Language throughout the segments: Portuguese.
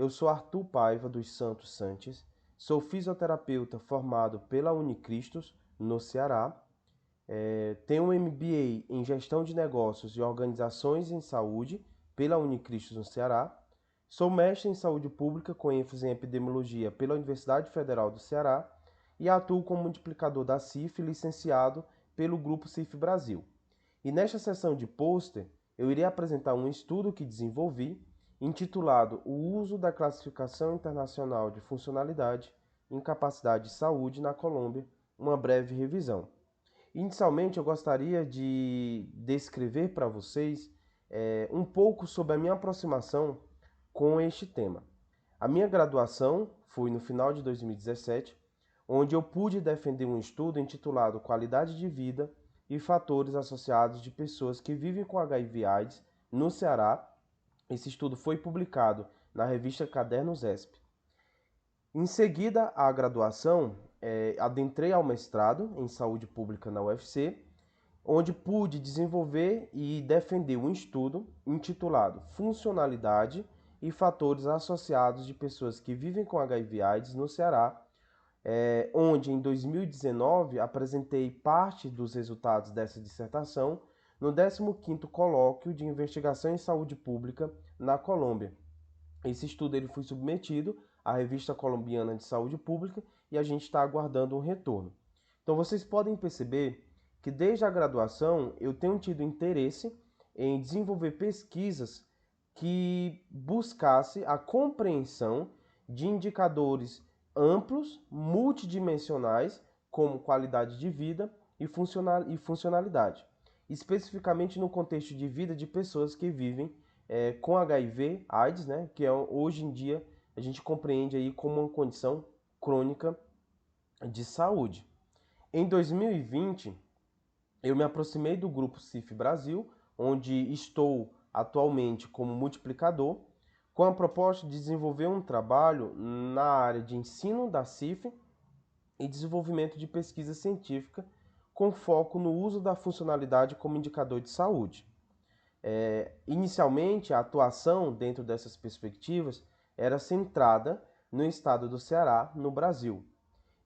eu sou Arthur Paiva dos Santos Sanches, sou fisioterapeuta formado pela Unicristos, no Ceará. Tenho um MBA em Gestão de Negócios e Organizações em Saúde pela Unicristos, no Ceará. Sou mestre em Saúde Pública com ênfase em Epidemiologia pela Universidade Federal do Ceará e atuo como multiplicador da CIF, licenciado pelo Grupo CIF Brasil. E nesta sessão de pôster, eu irei apresentar um estudo que desenvolvi, intitulado O uso da Classificação Internacional de Funcionalidade e Incapacidade de Saúde na Colômbia, uma breve revisão. Inicialmente, eu gostaria de descrever para vocês um pouco sobre a minha aproximação com este tema. A minha graduação foi no final de 2017, onde eu pude defender um estudo intitulado Qualidade de Vida e Fatores Associados de Pessoas que Vivem com HIV/AIDS no Ceará. Esse estudo foi publicado na revista Cadernos ESP. Em seguida à graduação, adentrei ao mestrado em Saúde Pública na UFC, onde pude desenvolver e defender um estudo intitulado Funcionalidade e Fatores Associados de Pessoas que Vivem com HIV/AIDS no Ceará, onde em 2019 apresentei parte dos resultados dessa dissertação no 15º Colóquio de Investigação em Saúde Pública na Colômbia. Esse estudo ele foi submetido à Revista Colombiana de Saúde Pública e a gente está aguardando um retorno. Então vocês podem perceber que desde a graduação eu tenho tido interesse em desenvolver pesquisas que buscasse a compreensão de indicadores amplos, multidimensionais, como qualidade de vida e funcionalidade, especificamente no contexto de vida de pessoas que vivem com HIV/AIDS, né, que hoje em dia a gente compreende aí como uma condição crônica de saúde. Em 2020, eu me aproximei do Grupo CIF Brasil, onde estou atualmente como multiplicador, com a proposta de desenvolver um trabalho na área de ensino da CIF e desenvolvimento de pesquisa científica com foco no uso da funcionalidade como indicador de saúde. Inicialmente, a atuação dentro dessas perspectivas era centrada no estado do Ceará, no Brasil.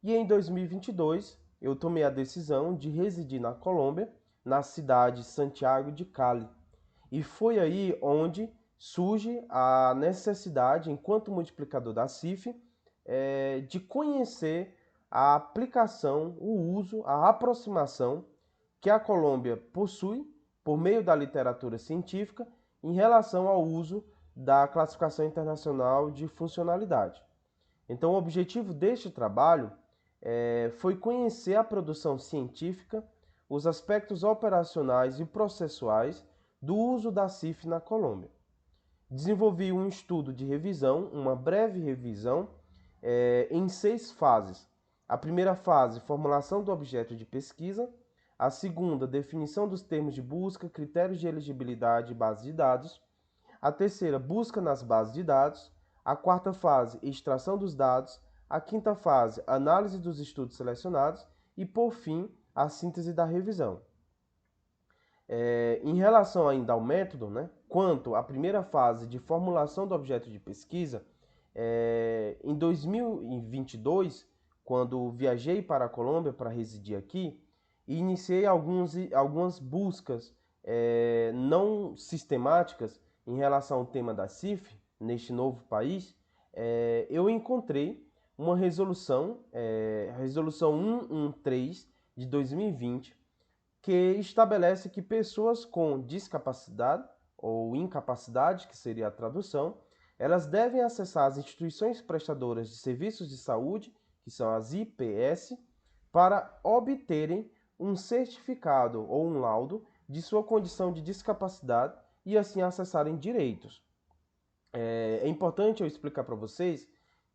E em 2022, eu tomei a decisão de residir na Colômbia, na cidade de Santiago de Cali. E foi aí onde surge a necessidade, enquanto multiplicador da CIF, de conhecer a aplicação, o uso, a aproximação que a Colômbia possui por meio da literatura científica em relação ao uso da Classificação Internacional de Funcionalidade. Então, o objetivo deste trabalho foi conhecer a produção científica, os aspectos operacionais e processuais do uso da CIF na Colômbia. Desenvolvi um estudo de revisão, uma breve revisão, em 6 fases. A primeira fase, formulação do objeto de pesquisa. A segunda, definição dos termos de busca, critérios de elegibilidade e base de dados. A terceira, busca nas bases de dados. A quarta fase, extração dos dados. A quinta fase, análise dos estudos selecionados. E, por fim, a síntese da revisão. Em relação ainda ao método, né, quanto à primeira fase de formulação do objeto de pesquisa, em 2022, quando viajei para a Colômbia para residir aqui, iniciei algumas buscas não sistemáticas em relação ao tema da CIF, neste novo país. Eu encontrei uma resolução, a resolução 113 de 2020, que estabelece que pessoas com discapacidade ou incapacidade, que seria a tradução, elas devem acessar as instituições prestadoras de serviços de saúde, que são as IPS, para obterem um certificado ou um laudo de sua condição de discapacidade e assim acessarem direitos. É importante eu explicar para vocês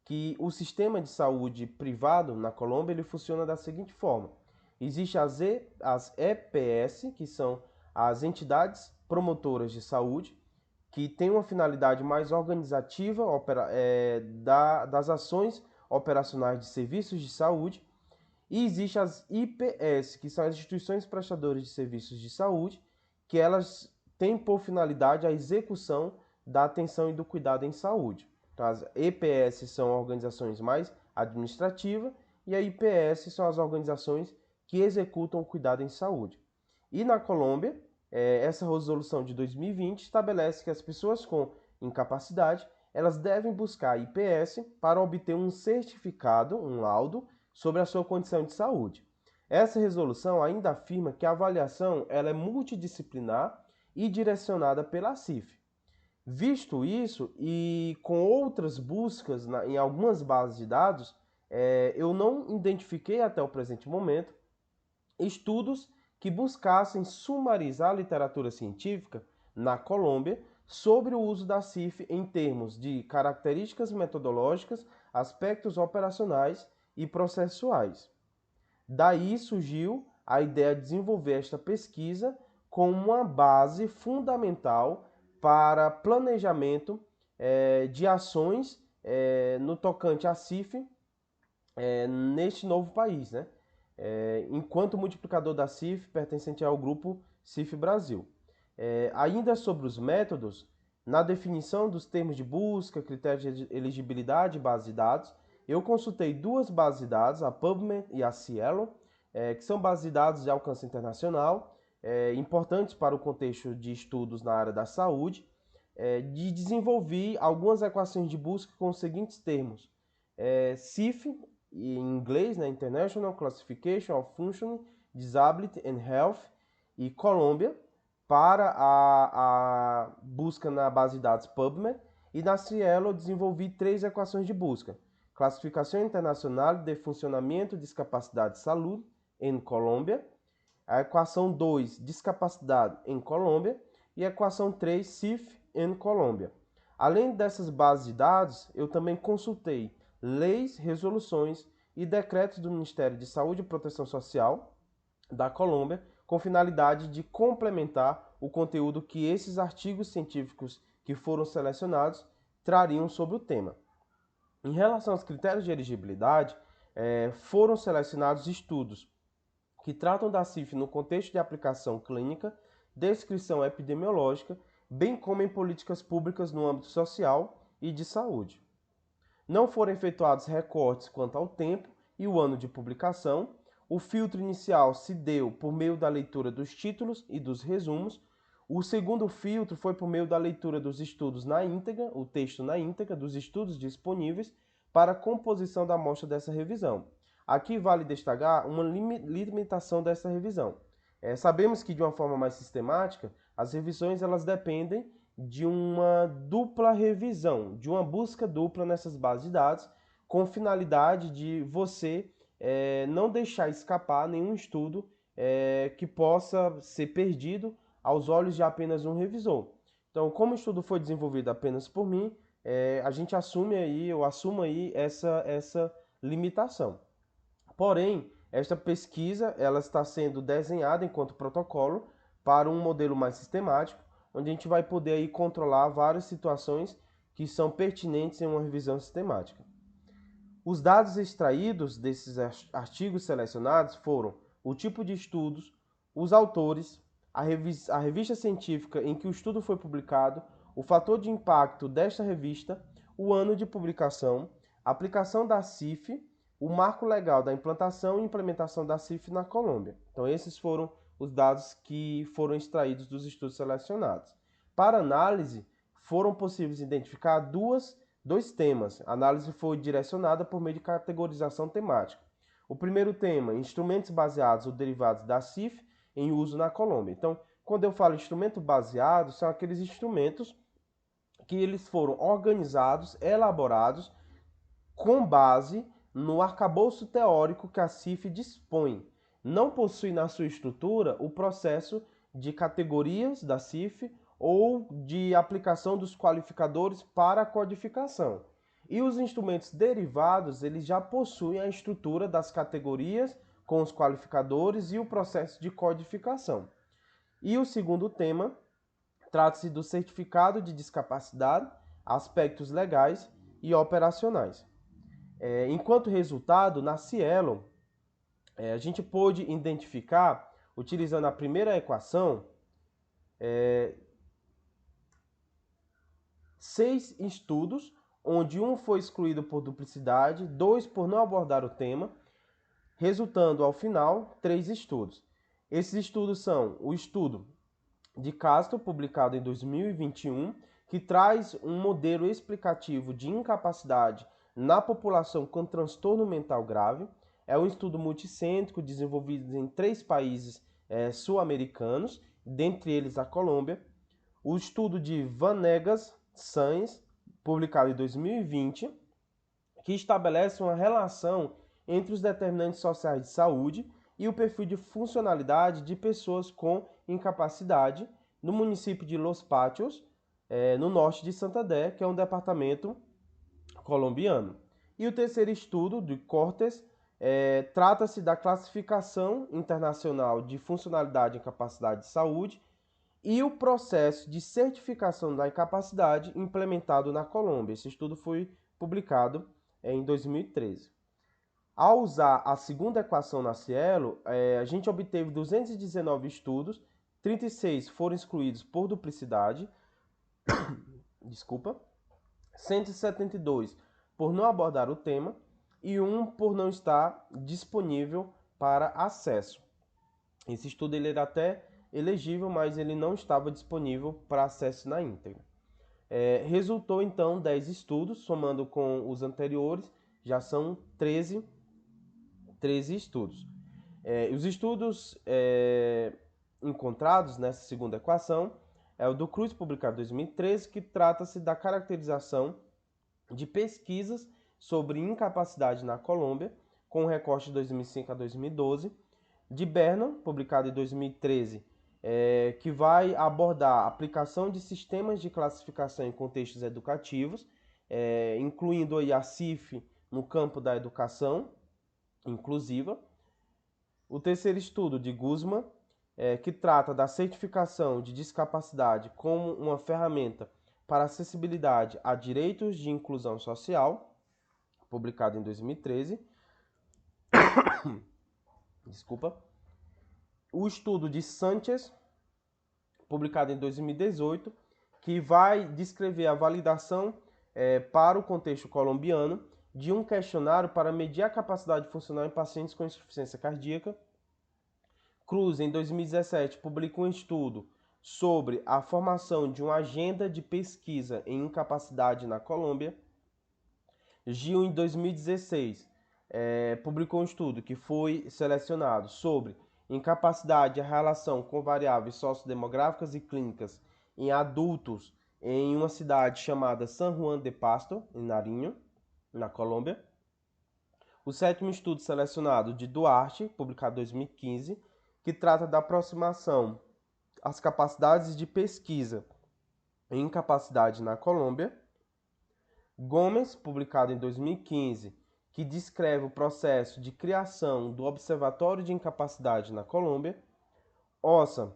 que o sistema de saúde privado na Colômbia ele funciona da seguinte forma. Existem as EPS, que são as entidades promotoras de saúde, que têm uma finalidade mais organizativa das ações operacionais de serviços de saúde. E existem as IPS, que são as instituições prestadoras de serviços de saúde, que elas têm por finalidade a execução da atenção e do cuidado em saúde. Então, as EPS são organizações mais administrativas e a IPS são as organizações que executam o cuidado em saúde. E na Colômbia, essa resolução de 2020 estabelece que as pessoas com incapacidade elas devem buscar a IPS para obter um certificado, um laudo, sobre a sua condição de saúde. Essa resolução ainda afirma que a avaliação ela é multidisciplinar e direcionada pela CIF. Visto isso, e com outras buscas em algumas bases de dados, eu não identifiquei até o presente momento estudos que buscassem sumarizar a literatura científica na Colômbia sobre o uso da CIF em termos de características metodológicas, aspectos operacionais e processuais. Daí surgiu a ideia de desenvolver esta pesquisa como uma base fundamental para planejamento de ações no tocante à CIF neste novo país, né? Enquanto multiplicador da CIF pertencente ao grupo CIF Brasil. Ainda sobre os métodos, na definição dos termos de busca, critérios de elegibilidade e base de dados, eu consultei duas bases de dados, a PubMed e a Cielo, que são bases de dados de alcance internacional, importantes para o contexto de estudos na área da saúde, de desenvolver algumas equações de busca com os seguintes termos. CIF, em inglês, né, International Classification of Functioning, Disability and Health, e Colômbia, para a busca na base de dados PubMed, e na Cielo eu desenvolvi três equações de busca. Classificação Internacional de Funcionamento e Discapacidade de Saúde, em Colômbia. A equação 2, Discapacidade em Colômbia. E a equação 3, CIF em Colômbia. Além dessas bases de dados, eu também consultei leis, resoluções e decretos do Ministério de Saúde e Proteção Social da Colômbia, com finalidade de complementar o conteúdo que esses artigos científicos que foram selecionados trariam sobre o tema. Em relação aos critérios de elegibilidade, foram selecionados estudos que tratam da CIF no contexto de aplicação clínica, descrição epidemiológica, bem como em políticas públicas no âmbito social e de saúde. Não foram efetuados recortes quanto ao tempo e o ano de publicação. O filtro inicial se deu por meio da leitura dos títulos e dos resumos. O segundo filtro foi por meio da leitura dos estudos na íntegra, o texto na íntegra, dos estudos disponíveis para a composição da amostra dessa revisão. Aqui vale destacar uma limitação dessa revisão. Sabemos que de uma forma mais sistemática, as revisões elas dependem de uma dupla revisão, de uma busca dupla nessas bases de dados, com finalidade de você não deixar escapar nenhum estudo que possa ser perdido aos olhos de apenas um revisor. Então, como o estudo foi desenvolvido apenas por mim, a gente assume aí, eu assumo aí essa limitação. Porém, esta pesquisa ela está sendo desenhada enquanto protocolo para um modelo mais sistemático, onde a gente vai poder aí controlar várias situações que são pertinentes em uma revisão sistemática. Os dados extraídos desses artigos selecionados foram o tipo de estudos, os autores, a revista científica em que o estudo foi publicado, o fator de impacto desta revista, o ano de publicação, a aplicação da CIF, o marco legal da implantação e implementação da CIF na Colômbia. Então, esses foram os dados que foram extraídos dos estudos selecionados. Para análise, foram possíveis identificar dois temas. A análise foi direcionada por meio de categorização temática. O primeiro tema, instrumentos baseados ou derivados da CIF em uso na Colômbia. Então, quando eu falo instrumento baseado, são aqueles instrumentos que eles foram organizados, elaborados com base no arcabouço teórico que a CIF dispõe. Não possui na sua estrutura o processo de categorias da CIF ou de aplicação dos qualificadores para a codificação. E os instrumentos derivados, eles já possuem a estrutura das categorias com os qualificadores e o processo de codificação. E o segundo tema trata-se do certificado de discapacidade, aspectos legais e operacionais. Enquanto resultado, na Cielo, a gente pôde identificar, utilizando a primeira equação, 6 estudos onde um foi excluído por duplicidade, 2 por não abordar o tema, resultando ao final 3 estudos. Esses estudos são o estudo de Castro, publicado em 2021, que traz um modelo explicativo de incapacidade na população com transtorno mental grave. É um estudo multicêntrico desenvolvido em 3 países sul-americanos, dentre eles a Colômbia. O estudo de Vanegas Sáenz, publicado em 2020, que estabelece uma relação entre os determinantes sociais de saúde e o perfil de funcionalidade de pessoas com incapacidade no município de Los Patios, no norte de Santander, que é um departamento colombiano. E o terceiro estudo, de Cortes, trata-se da classificação internacional de funcionalidade e incapacidade de saúde e o processo de certificação da incapacidade implementado na Colômbia. Esse estudo foi publicado em 2013. Ao usar a segunda equação na Cielo, a gente obteve 219 estudos, 36 foram excluídos por duplicidade, 172 por não abordar o tema e 1 por não estar disponível para acesso. Esse estudo ele era até elegível, mas ele não estava disponível para acesso na íntegra. Resultou então 10 estudos, somando com os anteriores, já são 13 estudos. Os estudos encontrados nessa segunda equação é o do Cruz, publicado em 2013, que trata-se da caracterização de pesquisas sobre incapacidade na Colômbia, com recorte de 2005 a 2012, de Bernon, publicado em 2013, que vai abordar a aplicação de sistemas de classificação em contextos educativos, incluindo aí a CIF no campo da educação inclusiva. O terceiro estudo de Guzman, que trata da certificação de discapacidade como uma ferramenta para acessibilidade a direitos de inclusão social, publicado em 2013. Desculpa. O estudo de Sanchez, publicado em 2018, que vai descrever a validação para o contexto colombiano de um questionário para medir a capacidade funcional em pacientes com insuficiência cardíaca. Cruz, em 2017, publicou um estudo sobre a formação de uma agenda de pesquisa em incapacidade na Colômbia. Gil, em 2016, publicou um estudo que foi selecionado sobre incapacidade e a relação com variáveis sociodemográficas e clínicas em adultos em uma cidade chamada San Juan de Pasto, em Nariño, na Colômbia. O sétimo estudo selecionado de Duarte, publicado em 2015, que trata da aproximação às capacidades de pesquisa em incapacidade na Colômbia. Gomes, publicado em 2015, que descreve o processo de criação do Observatório de Incapacidade na Colômbia. Ossa,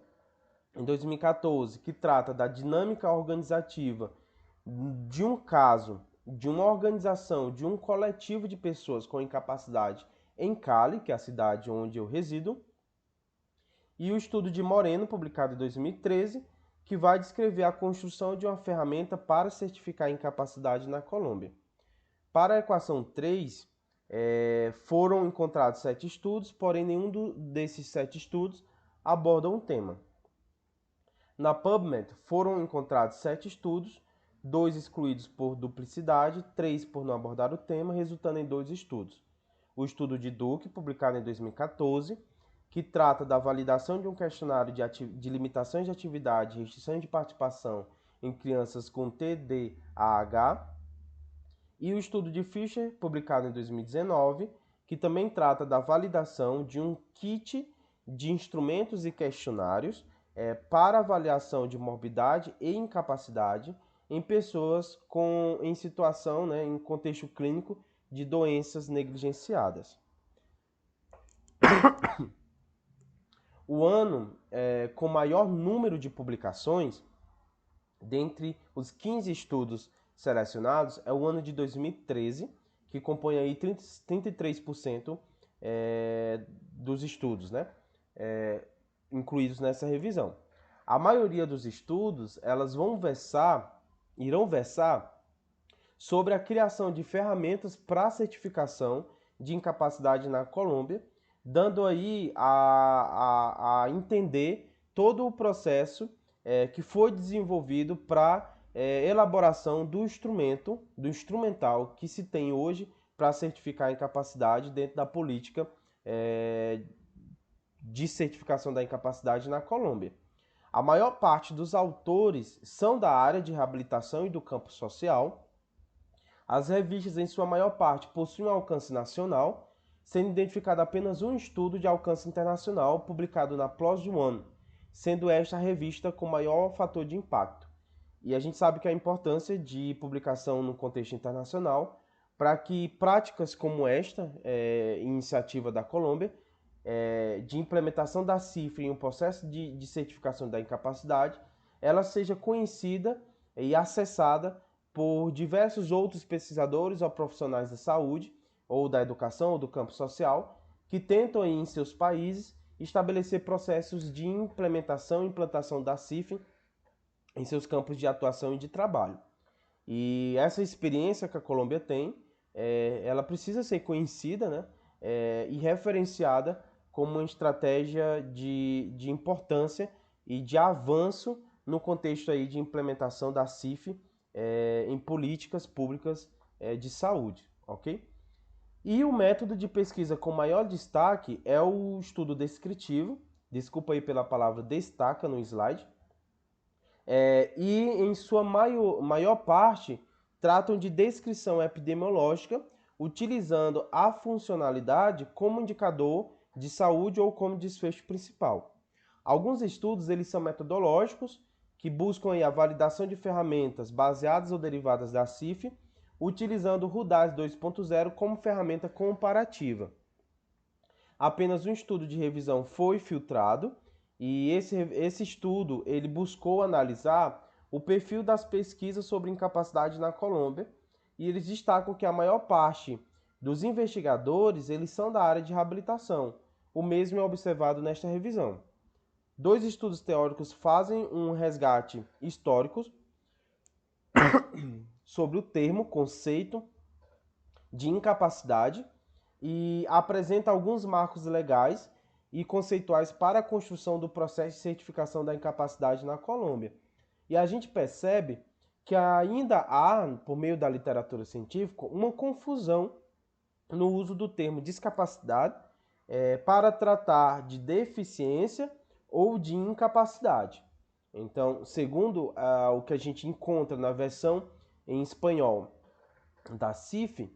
em 2014, que trata da dinâmica organizativa de um caso, de uma organização, de um coletivo de pessoas com incapacidade em Cali, que é a cidade onde eu resido. E o estudo de Moreno, publicado em 2013, que vai descrever a construção de uma ferramenta para certificar a incapacidade na Colômbia. Para a equação 3, foram encontrados 7 estudos, porém nenhum desses 7 estudos aborda um tema. Na PubMed foram encontrados 7 estudos, 2 excluídos por duplicidade, 3 por não abordar o tema, resultando em 2 estudos. O estudo de Duke, publicado em 2014, que trata da validação de um questionário de limitações de atividade e restrições de participação em crianças com TDAH. E o estudo de Fischer, publicado em 2019, que também trata da validação de um kit de instrumentos e questionários para avaliação de morbidade e incapacidade em pessoas em situação, em contexto clínico de doenças negligenciadas. O ano com maior número de publicações, dentre os 15 estudos selecionados, é o ano de 2013, que compõe aí 33% dos estudos, incluídos nessa revisão. A maioria dos estudos, elas irão versar sobre a criação de ferramentas para certificação de incapacidade na Colômbia, dando aí a entender todo o processo que foi desenvolvido para elaboração do instrumental que se tem hoje para certificar a incapacidade dentro da política de certificação da incapacidade na Colômbia. A maior parte dos autores são da área de reabilitação e do campo social. As revistas, em sua maior parte, possuem alcance nacional, sendo identificado apenas um estudo de alcance internacional publicado na PLOS ONE, sendo esta a revista com maior fator de impacto. E a gente sabe que a importância de publicação no contexto internacional para que práticas como esta, iniciativa da Colômbia, de implementação da CIFRA em um processo de certificação da incapacidade, ela seja conhecida e acessada por diversos outros pesquisadores ou profissionais da saúde, ou da educação, ou do campo social, que tentam em seus países estabelecer processos de implementação e implantação da CIFRA em seus campos de atuação e de trabalho. E essa experiência que a Colômbia tem, ela precisa ser conhecida, né, e referenciada como uma estratégia de importância e de avanço no contexto aí de implementação da CIF em políticas públicas de saúde, ok? E o método de pesquisa com maior destaque é o estudo descritivo, desculpa aí pela palavra destaca no slide, e em sua maior parte tratam de descrição epidemiológica, utilizando a funcionalidade como indicador de saúde ou como desfecho principal. Alguns estudos eles são metodológicos, que buscam a validação de ferramentas baseadas ou derivadas da CIF, utilizando o RUDAS 2.0 como ferramenta comparativa. Apenas um estudo de revisão foi filtrado, e esse estudo ele buscou analisar o perfil das pesquisas sobre incapacidade na Colômbia, e eles destacam que a maior parte dos investigadores eles são da área de reabilitação. O mesmo é observado nesta revisão. 2 estudos teóricos fazem um resgate histórico sobre o termo, conceito de incapacidade, e apresenta alguns marcos legais e conceituais para a construção do processo de certificação da incapacidade na Colômbia. E a gente percebe que ainda há, por meio da literatura científica, uma confusão no uso do termo discapacidade para tratar de deficiência ou de incapacidade. Então, segundo o que a gente encontra na versão em espanhol da CIF,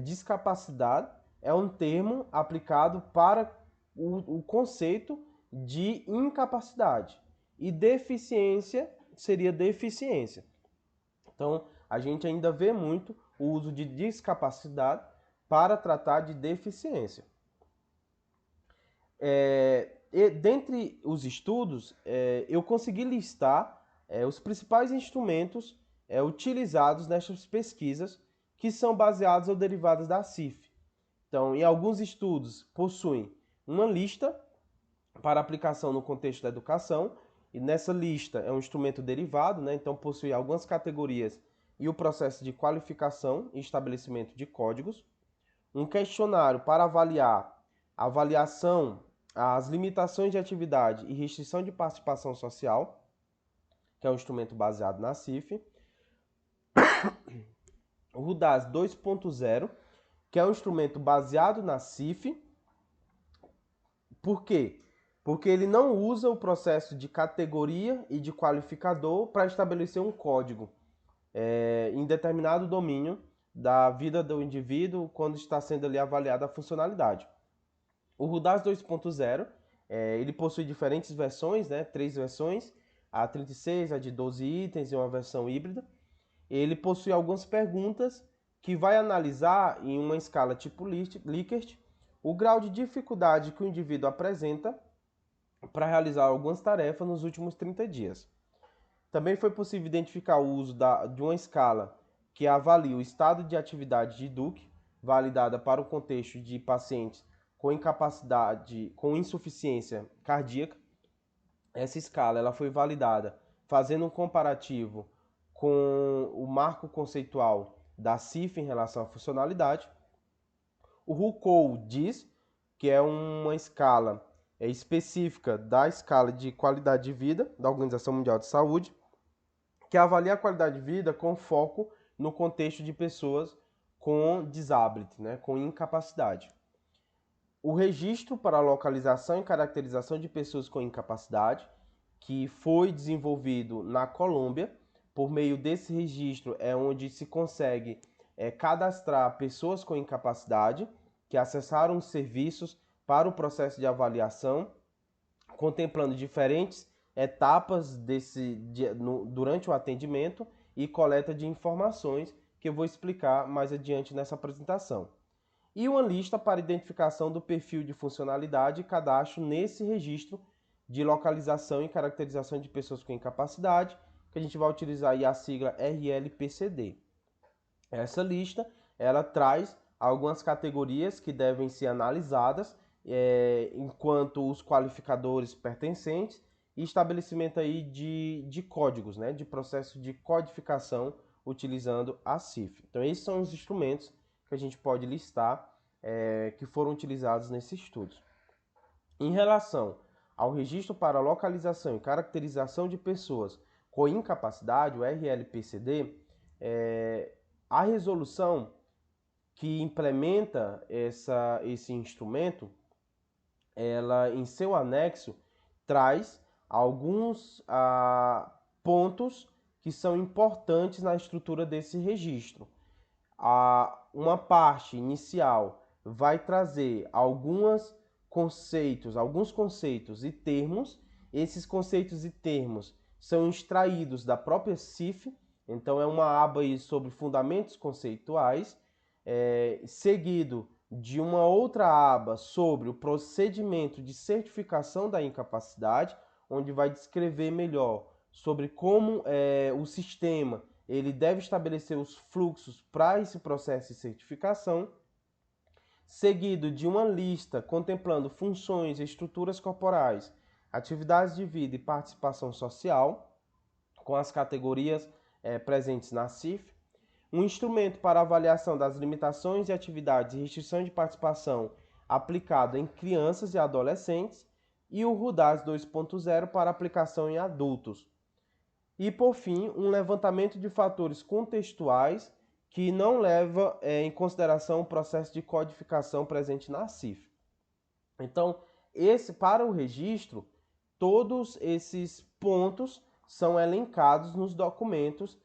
discapacidade é um termo aplicado para o conceito de incapacidade, e deficiência seria deficiência. Então, a gente ainda vê muito o uso de discapacidade para tratar de deficiência. E dentre os estudos, eu consegui listar os principais instrumentos utilizados nestas pesquisas, que são baseados ou derivados da CIF. Então, em alguns estudos, possuem uma lista para aplicação no contexto da educação, e nessa lista é um instrumento derivado, né? Então possui algumas categorias e o processo de qualificação e estabelecimento de códigos. Um questionário para avaliação, as limitações de atividade e restrição de participação social, que é um instrumento baseado na CIF. O RUDAS 2.0, que é um instrumento baseado na CIF. Por quê? Porque ele não usa o processo de categoria e de qualificador para estabelecer um código em determinado domínio da vida do indivíduo quando está sendo ali avaliada a funcionalidade. O RUDAS 2.0, ele possui diferentes versões, né? 3 versões, a 36, a de 12 itens e uma versão híbrida. Ele possui algumas perguntas que vai analisar em uma escala tipo Likert o grau de dificuldade que o indivíduo apresenta para realizar algumas tarefas nos últimos 30 dias. Também foi possível identificar o uso de uma escala que avalia o estado de atividade de Duke, validada para o contexto de pacientes com incapacidade, com insuficiência cardíaca. Essa escala ela foi validada fazendo um comparativo com o marco conceitual da CIF em relação à funcionalidade. O RUCOL diz que é uma escala específica da escala de qualidade de vida da Organização Mundial de Saúde, que avalia a qualidade de vida com foco no contexto de pessoas com disability, né, com incapacidade. O registro para localização e caracterização de pessoas com incapacidade, que foi desenvolvido na Colômbia. Por meio desse registro é onde se consegue cadastrar pessoas com incapacidade que acessaram os serviços para o processo de avaliação, contemplando diferentes etapas durante o atendimento e coleta de informações, que eu vou explicar mais adiante nessa apresentação. E uma lista para identificação do perfil de funcionalidade e cadastro nesse registro de localização e caracterização de pessoas com incapacidade, que a gente vai utilizar aí a sigla RLPCD. Essa lista, ela traz algumas categorias que devem ser analisadas, enquanto os qualificadores pertencentes e estabelecimento aí de códigos, né, de processo de codificação utilizando a CIF. Então, esses são os instrumentos que a gente pode listar que foram utilizados nesse estudo. Em relação ao registro para localização e caracterização de pessoas com incapacidade, o RLPCD, a resolução que implementa esse instrumento, ela em seu anexo traz alguns pontos que são importantes na estrutura desse registro. Uma parte inicial vai trazer alguns conceitos e termos. Esses conceitos e termos são extraídos da própria CIF, então é uma aba aí sobre fundamentos conceituais, seguido de uma outra aba sobre o procedimento de certificação da incapacidade, onde vai descrever melhor sobre como o sistema ele deve estabelecer os fluxos para esse processo de certificação, seguido de uma lista contemplando funções, estruturas corporais, atividades de vida e participação social, com as categorias presentes na CIF, um instrumento para avaliação das limitações e atividades e restrição de participação aplicado em crianças e adolescentes, e o RUDAS 2.0 para aplicação em adultos. E, por fim, um levantamento de fatores contextuais que não leva em consideração o processo de codificação presente na CIF. Então, para o registro, todos esses pontos são elencados nos documentos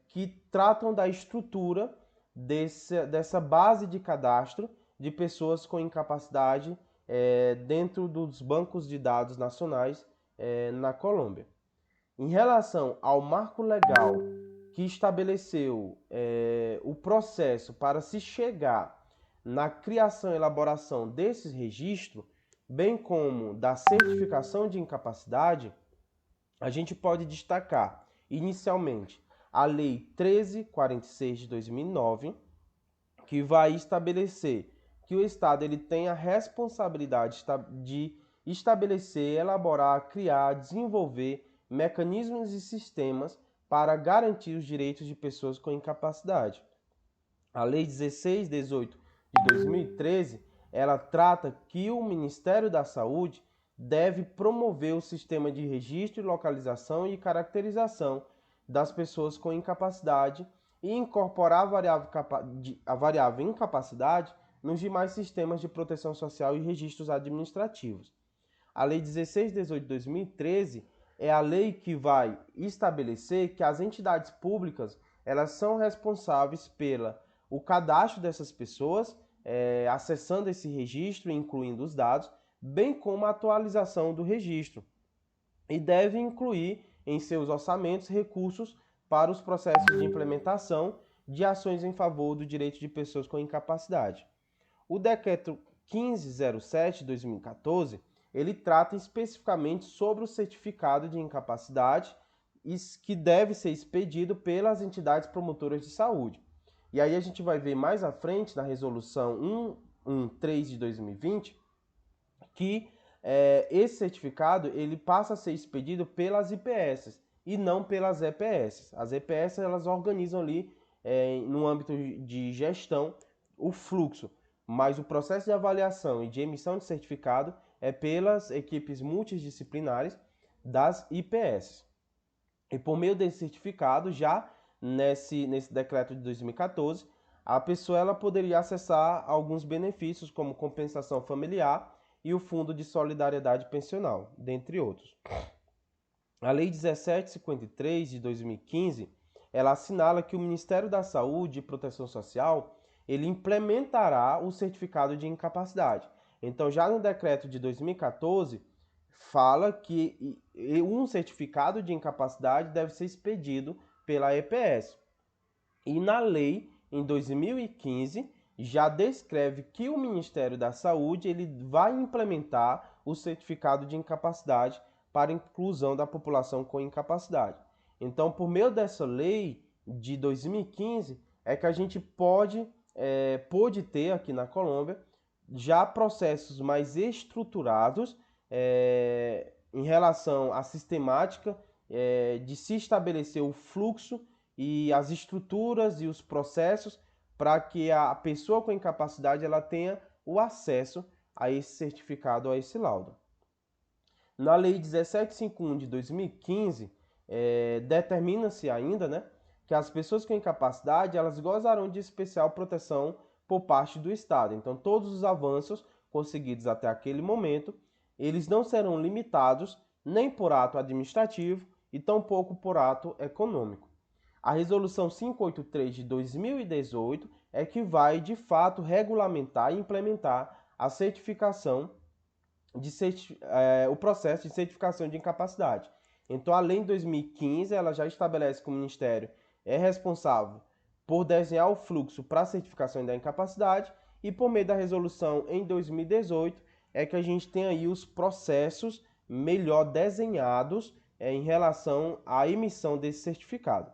que tratam da estrutura dessa base de cadastro de pessoas com incapacidade dentro dos bancos de dados nacionais na Colômbia. Em relação ao marco legal que estabeleceu o processo para se chegar na criação e elaboração desses registros, bem como da certificação de incapacidade, a gente pode destacar, inicialmente, a Lei 1346 de 2009, que vai estabelecer que o Estado ele tem a responsabilidade de estabelecer, elaborar, criar, desenvolver mecanismos e sistemas para garantir os direitos de pessoas com incapacidade. A Lei 1618 de 2013, ela trata que o Ministério da Saúde deve promover o sistema de registro, localização e caracterização das pessoas com incapacidade e incorporar a variável incapacidade nos demais sistemas de proteção social e registros administrativos. A Lei 1618 de 2013 é a lei que vai estabelecer que as entidades públicas elas são responsáveis pelo cadastro dessas pessoas, acessando esse registro e incluindo os dados, bem como a atualização do registro. E deve incluir em seus orçamentos recursos para os processos de implementação de ações em favor do direito de pessoas com incapacidade. O Decreto 1507 de 2014, ele trata especificamente sobre o certificado de incapacidade que deve ser expedido pelas entidades promotoras de saúde. E aí a gente vai ver mais à frente, na resolução 113 de 2020, que esse certificado ele passa a ser expedido pelas IPS e não pelas EPS. As EPS elas organizam ali no âmbito de gestão, o fluxo, mas o processo de avaliação e de emissão de certificado é pelas equipes multidisciplinares das IPS. E por meio desse certificado, já nesse decreto de 2014, a pessoa ela poderia acessar alguns benefícios, como compensação familiar e o Fundo de Solidariedade Pensional, dentre outros. A Lei 1753 de 2015, ela assinala que o Ministério da Saúde e Proteção Social, ele implementará o certificado de incapacidade. Então, já no decreto de 2014, fala que um certificado de incapacidade deve ser expedido pela EPS. E na lei, em 2015, já descreve que o Ministério da Saúde ele vai implementar o certificado de incapacidade para inclusão da população com incapacidade. Então, por meio dessa lei de 2015, é que a gente pôde ter aqui na Colômbia já processos mais estruturados em relação à sistemática de se estabelecer o fluxo e as estruturas e os processos para que a pessoa com incapacidade ela tenha o acesso a esse certificado, a esse laudo. Na Lei 1751 de 2015, determina-se ainda, né, que as pessoas com incapacidade elas gozarão de especial proteção por parte do Estado. Então, todos os avanços conseguidos até aquele momento, eles não serão limitados nem por ato administrativo e tampouco por ato econômico. A Resolução 583 de 2018 é que vai, de fato, regulamentar e implementar a certificação o processo de certificação de incapacidade. Então, a lei de 2015, ela já estabelece que o Ministério é responsável por desenhar o fluxo para a certificação da incapacidade e por meio da resolução em 2018 é que a gente tem aí os processos melhor desenhados em relação à emissão desse certificado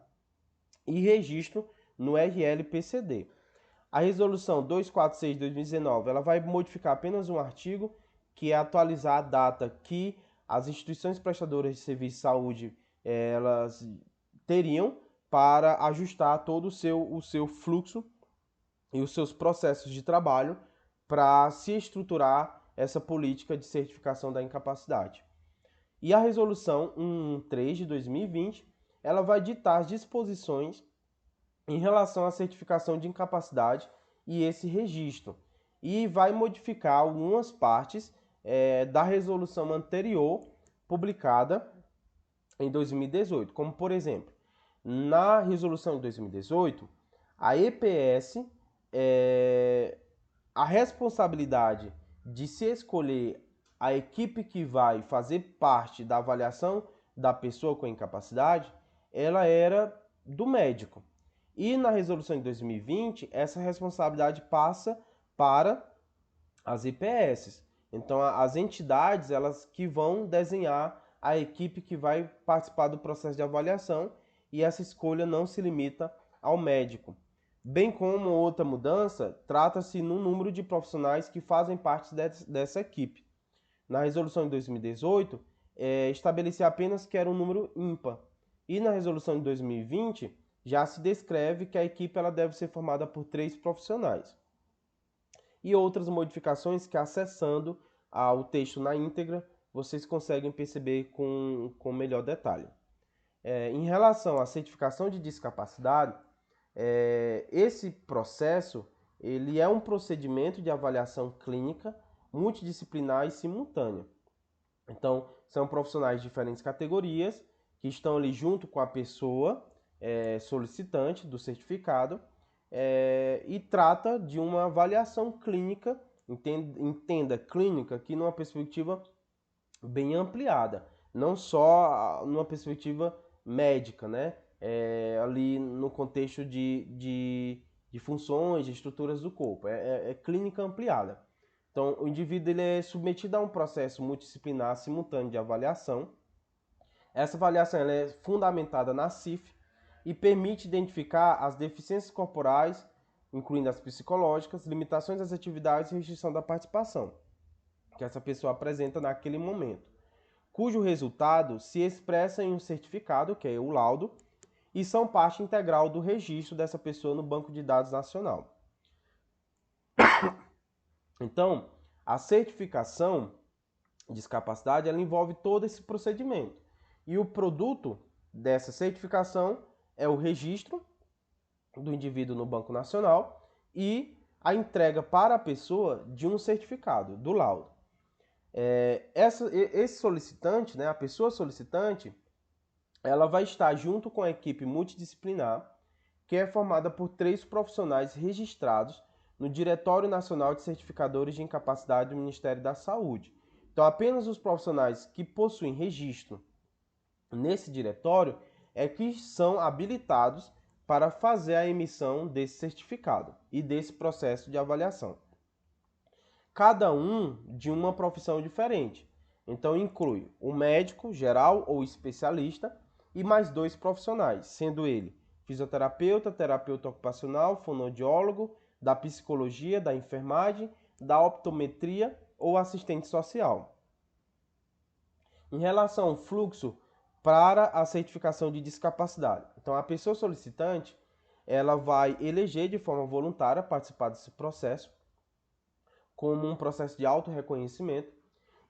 e registro no RLPCD. A resolução 246 de 2019 ela vai modificar apenas um artigo, que é atualizar a data que as instituições prestadoras de serviço de saúde elas teriam para ajustar todo o seu fluxo e os seus processos de trabalho para se estruturar essa política de certificação da incapacidade. E a resolução 113 de 2020 ela vai ditar as disposições em relação à certificação de incapacidade e esse registro. E vai modificar algumas partes da resolução anterior, publicada em 2018. Como, por exemplo, na resolução de 2018, a EPS, a responsabilidade de se escolher a equipe que vai fazer parte da avaliação da pessoa com incapacidade, ela era do médico. E na resolução de 2020, essa responsabilidade passa para as IPS. Então, as entidades elas que vão desenhar a equipe que vai participar do processo de avaliação e essa escolha não se limita ao médico. Bem como outra mudança, trata-se no número de profissionais que fazem parte dessa equipe. Na resolução de 2018, estabelecia apenas que era um número ímpar. E na resolução de 2020, já se descreve que a equipe ela deve ser formada por 3 profissionais. E outras modificações que, acessando ao texto na íntegra, vocês conseguem perceber com melhor detalhe. Em relação à certificação de discapacidade, esse processo ele é um procedimento de avaliação clínica multidisciplinar e simultânea. Então, são profissionais de diferentes categorias que estão ali junto com a pessoa solicitante do certificado e trata de uma avaliação clínica, entenda clínica aqui numa perspectiva bem ampliada, não só numa perspectiva médica, né? Ali no contexto de funções, de estruturas do corpo, é clínica ampliada. Então, o indivíduo ele é submetido a um processo multidisciplinar simultâneo de avaliação. Essa avaliação ela é fundamentada na CIF e permite identificar as deficiências corporais, incluindo as psicológicas, limitações das atividades e restrição da participação que essa pessoa apresenta naquele momento, cujo resultado se expressa em um certificado, que é o laudo, e são parte integral do registro dessa pessoa no Banco de Dados Nacional. Então, a certificação de discapacidade, ela envolve todo esse procedimento. E o produto dessa certificação é o registro do indivíduo no Banco Nacional e a entrega para a pessoa de um certificado, do laudo. Esse solicitante, né, a pessoa solicitante, ela vai estar junto com a equipe multidisciplinar, que é formada por 3 profissionais registrados no Diretório Nacional de Certificadores de Incapacidade do Ministério da Saúde. Então, apenas os profissionais que possuem registro nesse diretório é que são habilitados para fazer a emissão desse certificado e desse processo de avaliação. Cada um de uma profissão diferente. Então, inclui o médico geral ou especialista e mais 2 profissionais, sendo ele fisioterapeuta, terapeuta ocupacional, fonoaudiólogo, da psicologia, da enfermagem, da optometria ou assistente social. Em relação ao fluxo para a certificação de discapacidade. Então, a pessoa solicitante, ela vai eleger de forma voluntária participar desse processo, como um processo de autorreconhecimento,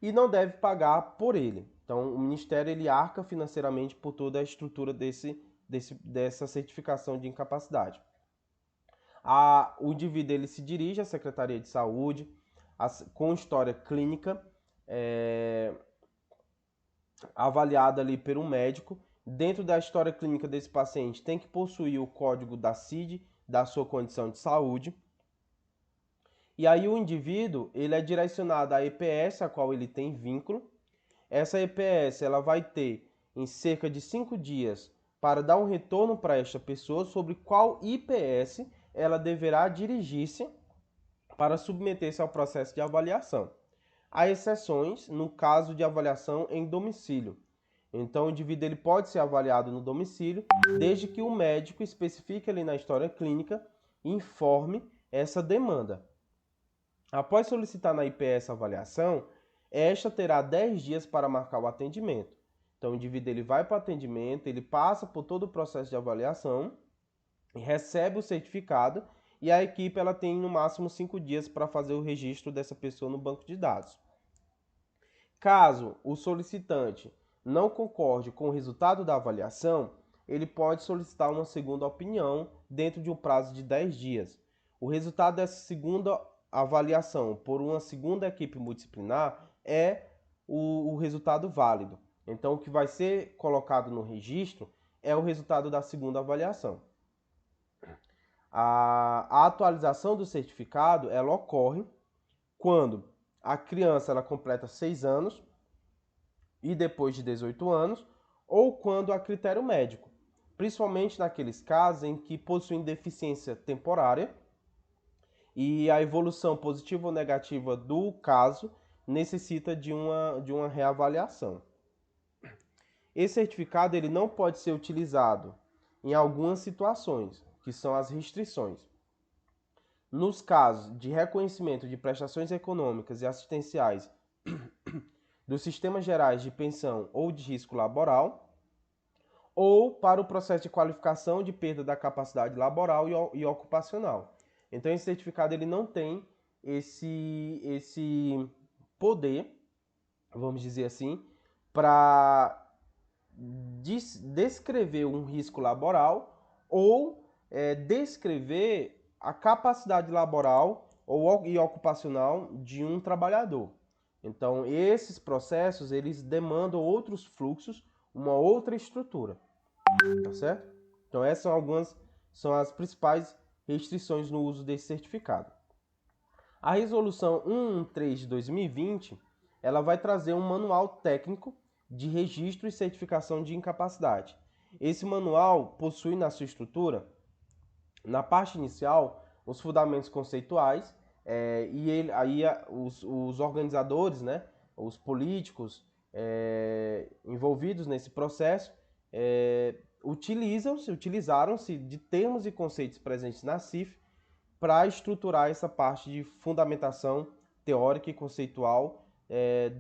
e não deve pagar por ele. Então, o Ministério ele arca financeiramente por toda a estrutura dessa certificação de incapacidade. O indivíduo ele se dirige à Secretaria de Saúde com história clínica avaliada ali por um médico. Dentro da história clínica desse paciente tem que possuir o código da CID, da sua condição de saúde. E aí o indivíduo ele é direcionado à EPS, a qual ele tem vínculo. Essa EPS ela vai ter em cerca de 5 dias para dar um retorno para esta pessoa sobre qual IPS ela deverá dirigir-se para submeter-se ao processo de avaliação. Há exceções no caso de avaliação em domicílio. Então, o indivíduo ele pode ser avaliado no domicílio, desde que o médico especifique ali na história clínica e informe essa demanda. Após solicitar na IPS a avaliação, esta terá 10 dias para marcar o atendimento. Então, o indivíduo ele vai para o atendimento, ele passa por todo o processo de avaliação, recebe o certificado e a equipe ela tem no máximo 5 dias para fazer o registro dessa pessoa no banco de dados. Caso o solicitante não concorde com o resultado da avaliação, ele pode solicitar uma segunda opinião dentro de um prazo de 10 dias. O resultado dessa segunda avaliação por uma segunda equipe multidisciplinar é o resultado válido. Então, o que vai ser colocado no registro é o resultado da segunda avaliação. A atualização do certificado ela ocorre quando a criança ela completa 6 anos e depois de 18 anos, ou quando há critério médico, principalmente naqueles casos em que possuem deficiência temporária e a evolução positiva ou negativa do caso necessita de uma reavaliação. Esse certificado ele não pode ser utilizado em algumas situações, que são as restrições. Nos casos de reconhecimento de prestações econômicas e assistenciais dos sistemas gerais de pensão ou de risco laboral, ou para o processo de qualificação de perda da capacidade laboral e ocupacional. Então, esse certificado ele não tem esse poder, vamos dizer assim, para descrever um risco laboral ou descrever a capacidade laboral e ocupacional de um trabalhador. Então, esses processos, eles demandam outros fluxos, uma outra estrutura, tá certo? Então, essas são as principais restrições no uso desse certificado. A resolução 113 de 2020, ela vai trazer um manual técnico de registro e certificação de incapacidade. Esse manual possui na sua estrutura, na parte inicial, os fundamentos conceituais, os organizadores, né, os políticos envolvidos nesse processo utilizaram-se de termos e conceitos presentes na CIF para estruturar essa parte de fundamentação teórica e conceitual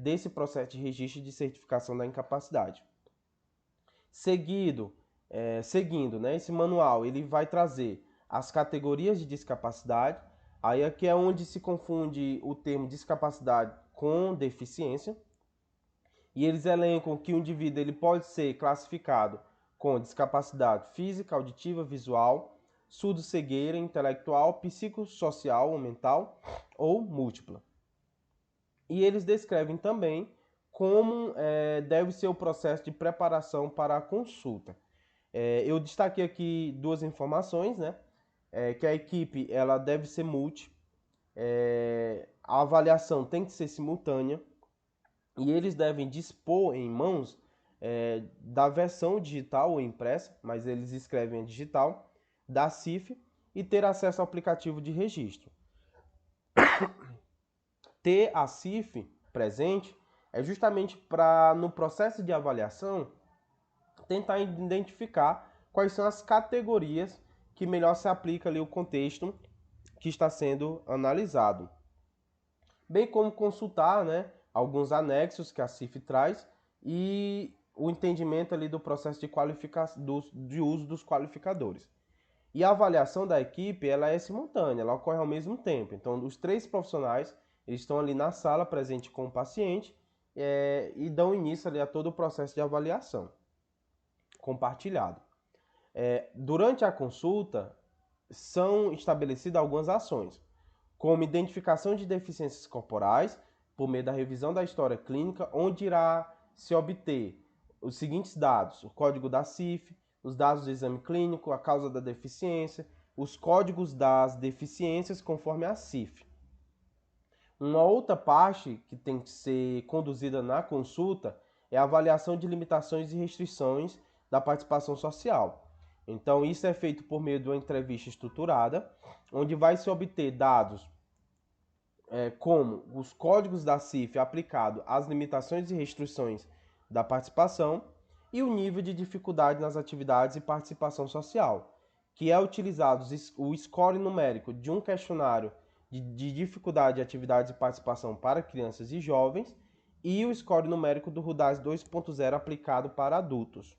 desse processo de registro de certificação da incapacidade. Seguido, seguindo, né? Esse manual ele vai trazer as categorias de discapacidade. Aí aqui é onde se confunde o termo discapacidade com deficiência. E eles elencam que o indivíduo ele pode ser classificado com discapacidade física, auditiva, visual, surdo-cegueira, intelectual, psicossocial ou mental ou múltipla. E eles descrevem também como deve ser o processo de preparação para a consulta. Eu destaquei aqui duas informações, né? Que a equipe ela deve ser multi, a avaliação tem que ser simultânea e eles devem dispor em mãos da versão digital ou impressa, mas eles escrevem a digital, da CIF e ter acesso ao aplicativo de registro. Ter a CIF presente é justamente para, no processo de avaliação, tentar identificar quais são as categorias que melhor se aplica ali o contexto que está sendo analisado. Bem como consultar, né, alguns anexos que a CIF traz e o entendimento ali do processo de uso dos qualificadores. E a avaliação da equipe ela é simultânea, ela ocorre ao mesmo tempo. Então, os três profissionais eles estão ali na sala, presente com o paciente, e dão início ali a todo o processo de avaliação compartilhado. Durante a consulta, são estabelecidas algumas ações, como identificação de deficiências corporais, por meio da revisão da história clínica, onde irá se obter os seguintes dados: o código da CIF, os dados do exame clínico, a causa da deficiência, os códigos das deficiências conforme a CIF. Uma outra parte que tem que ser conduzida na consulta é a avaliação de limitações e restrições da participação social. Então, isso é feito por meio de uma entrevista estruturada, onde vai se obter dados como os códigos da CIF aplicado às limitações e restrições da participação e o nível de dificuldade nas atividades e participação social, que é utilizado o score numérico de um questionário de dificuldade de atividades e participação para crianças e jovens e o score numérico do RUDAS 2.0 aplicado para adultos.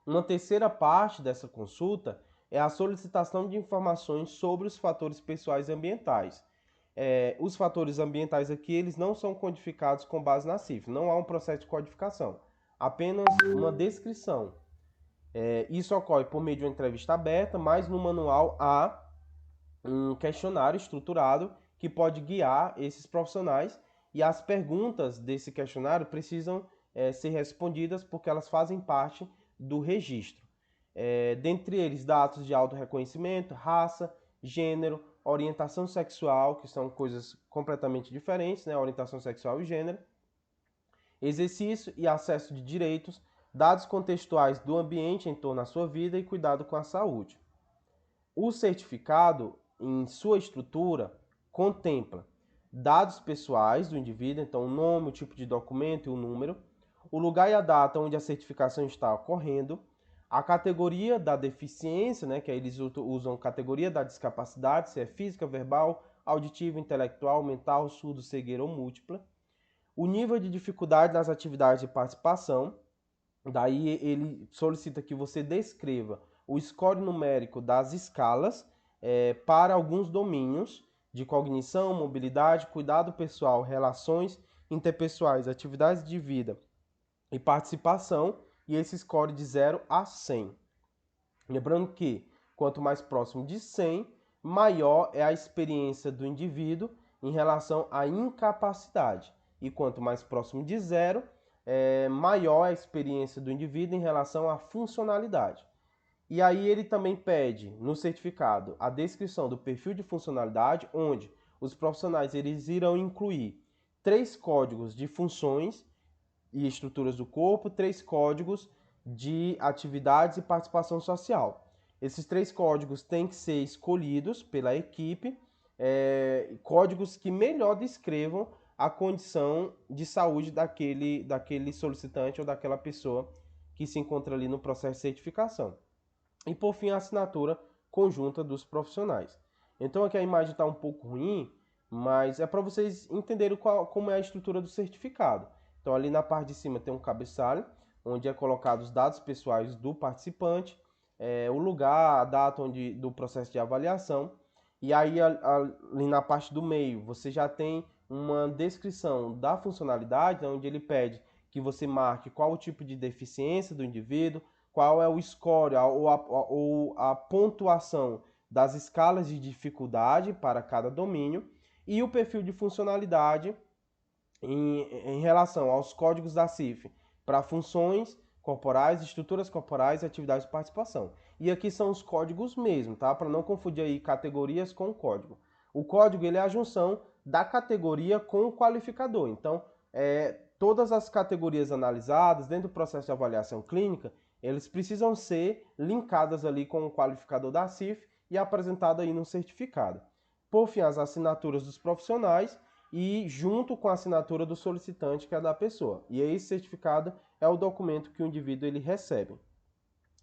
Uma terceira parte dessa consulta é a solicitação de informações sobre os fatores pessoais e ambientais. Os fatores ambientais aqui eles não são codificados com base na CIF, não há um processo de codificação, apenas uma descrição. Isso ocorre por meio de uma entrevista aberta, mas no manual há um questionário estruturado que pode guiar esses profissionais e as perguntas desse questionário precisam ser respondidas porque elas fazem parte do registro. Dentre eles, dados de autorreconhecimento, raça, gênero, orientação sexual, que são coisas completamente diferentes, né? Orientação sexual e gênero, exercício e acesso de direitos, dados contextuais do ambiente em torno da sua vida e cuidado com a saúde. O certificado, em sua estrutura, contempla dados pessoais do indivíduo, então o nome, o tipo de documento e o número, o lugar e a data onde a certificação está ocorrendo, a categoria da deficiência, né, que aí eles usam categoria da discapacidade, se é física, verbal, auditiva, intelectual, mental, surdo, cegueira ou múltipla, o nível de dificuldade nas atividades de participação, daí ele solicita que você descreva o score numérico das escalas para alguns domínios de cognição, mobilidade, cuidado pessoal, relações interpessoais, atividades de vida e participação, e esse score de 0 a 100. Lembrando que quanto mais próximo de 100, maior é a experiência do indivíduo em relação à incapacidade. E quanto mais próximo de 0, maior é a experiência do indivíduo em relação à funcionalidade. E aí ele também pede no certificado a descrição do perfil de funcionalidade, onde os profissionais eles irão incluir 3 códigos de funções e estruturas do corpo, 3 códigos de atividades e participação social. Esses 3 códigos têm que ser escolhidos pela equipe, códigos que melhor descrevam a condição de saúde daquele solicitante ou daquela pessoa que se encontra ali no processo de certificação. E por fim, a assinatura conjunta dos profissionais. Então aqui a imagem está um pouco ruim, mas é para vocês entenderem como é a estrutura do certificado. Então ali na parte de cima tem um cabeçalho, onde é colocado os dados pessoais do participante, o lugar, a data do processo de avaliação. E aí, ali na parte do meio, você já tem uma descrição da funcionalidade, onde ele pede que você marque qual o tipo de deficiência do indivíduo, qual é o score ou a pontuação das escalas de dificuldade para cada domínio e o perfil de funcionalidade em relação aos códigos da CIF para funções corporais, estruturas corporais e atividades de participação. E aqui são os códigos mesmo, tá? Para não confundir aí categorias com código. O código ele é a junção da categoria com o qualificador. Então, todas as categorias analisadas dentro do processo de avaliação clínica, eles precisam ser linkadas ali com o qualificador da CIF e apresentado aí no certificado. Por fim, as assinaturas dos profissionais e junto com a assinatura do solicitante, que é da pessoa. E esse certificado é o documento que o indivíduo ele recebe.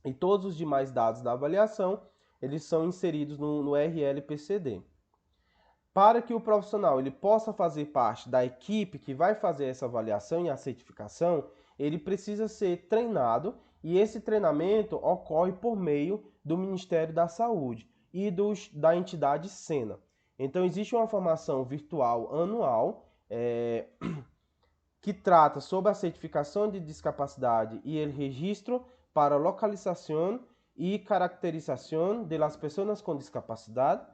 E todos os demais dados da avaliação, eles são inseridos no RLPCD. Para que o profissional ele possa fazer parte da equipe que vai fazer essa avaliação e a certificação, ele precisa ser treinado e esse treinamento ocorre por meio do Ministério da Saúde e da entidade SENA. Então, existe uma formação virtual anual que trata sobre a certificação de discapacidade e o registro para localização e caracterização das pessoas com discapacidade.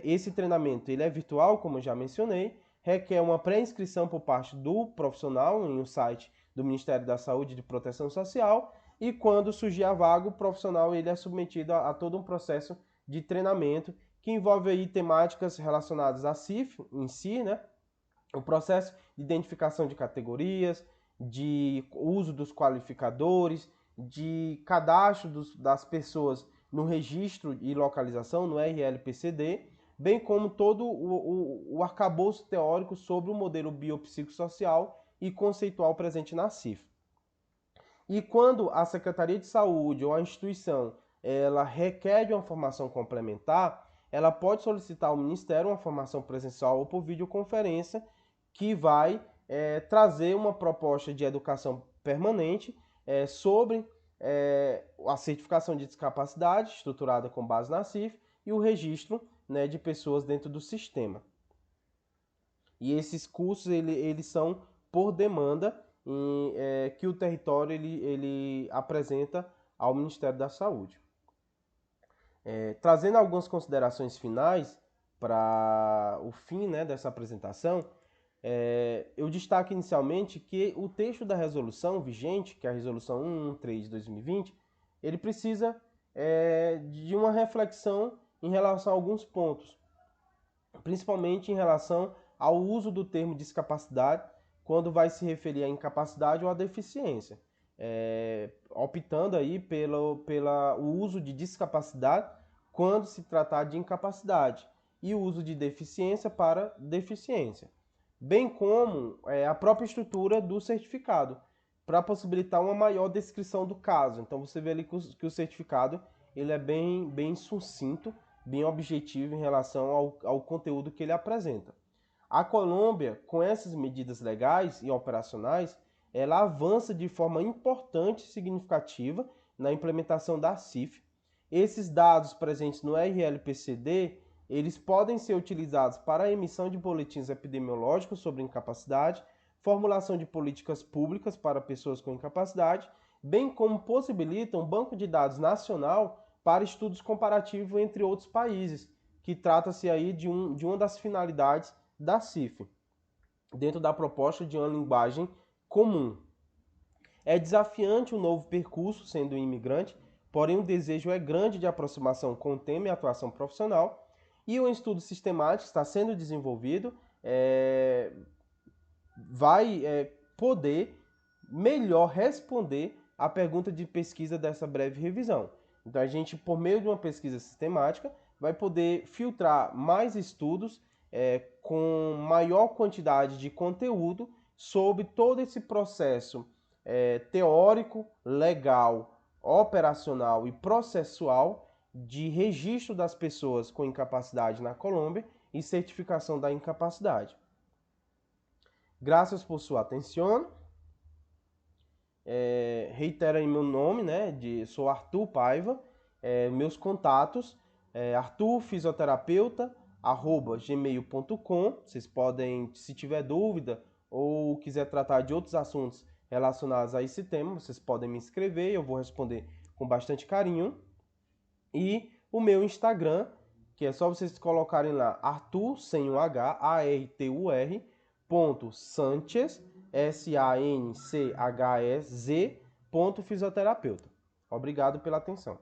Esse treinamento ele é virtual, como eu já mencionei, requer uma pré-inscrição por parte do profissional em um site do Ministério da Saúde e de Proteção Social e quando surgir a vaga, o profissional ele é submetido a todo um processo de treinamento que envolve aí temáticas relacionadas à CIF em si, né? O processo de identificação de categorias, de uso dos qualificadores, de cadastro das pessoas no registro e localização, no RLPCD, bem como todo o arcabouço teórico sobre o modelo biopsicossocial e conceitual presente na CIF. E quando a Secretaria de Saúde ou a instituição ela requer de uma formação complementar, ela pode solicitar ao Ministério uma formação presencial ou por videoconferência que vai trazer uma proposta de educação permanente sobre a certificação de discapacidade, estruturada com base na CIF, e o registro, né, de pessoas dentro do sistema. E esses cursos eles são por demanda que o território ele apresenta ao Ministério da Saúde. Trazendo algumas considerações finais para o fim, né, dessa apresentação, eu destaco inicialmente que o texto da resolução vigente, que é a resolução 113 de 2020, ele precisa de uma reflexão em relação a alguns pontos, principalmente em relação ao uso do termo discapacidade quando vai se referir à incapacidade ou à deficiência, optando aí pelo uso de discapacidade quando se tratar de incapacidade e o uso de deficiência para deficiência, bem como a própria estrutura do certificado, para possibilitar uma maior descrição do caso. Então você vê ali que o certificado ele é bem sucinto, bem objetivo em relação ao conteúdo que ele apresenta. A Colômbia, com essas medidas legais e operacionais, ela avança de forma importante e significativa na implementação da CIF. Esses dados presentes no RLPCD, eles podem ser utilizados para a emissão de boletins epidemiológicos sobre incapacidade, formulação de políticas públicas para pessoas com incapacidade, bem como possibilitam um banco de dados nacional para estudos comparativos entre outros países, que trata-se aí de uma das finalidades da CIF, dentro da proposta de uma linguagem comum. É desafiante o novo percurso sendo um imigrante, porém o desejo é grande de aproximação com o tema e atuação profissional, e um estudo sistemático está sendo desenvolvido, vai poder melhor responder à pergunta de pesquisa dessa breve revisão. Então a gente, por meio de uma pesquisa sistemática, vai poder filtrar mais estudos com maior quantidade de conteúdo sobre todo esse processo teórico, legal, operacional e processual de registro das pessoas com incapacidade na Colômbia e certificação da incapacidade. Graças por sua atenção. reitero aí meu nome, né? Sou Arthur Paiva. Meus contatos, arturfisioterapeuta@gmail.com. Vocês podem, se tiver dúvida ou quiser tratar de outros assuntos relacionados a esse tema, vocês podem me escrever, eu vou responder com bastante carinho. E o meu Instagram, que é só vocês colocarem lá Arthur, sem o H, ARTUR, ponto Sanchez, SANCHEZ, ponto fisioterapeuta. Obrigado pela atenção.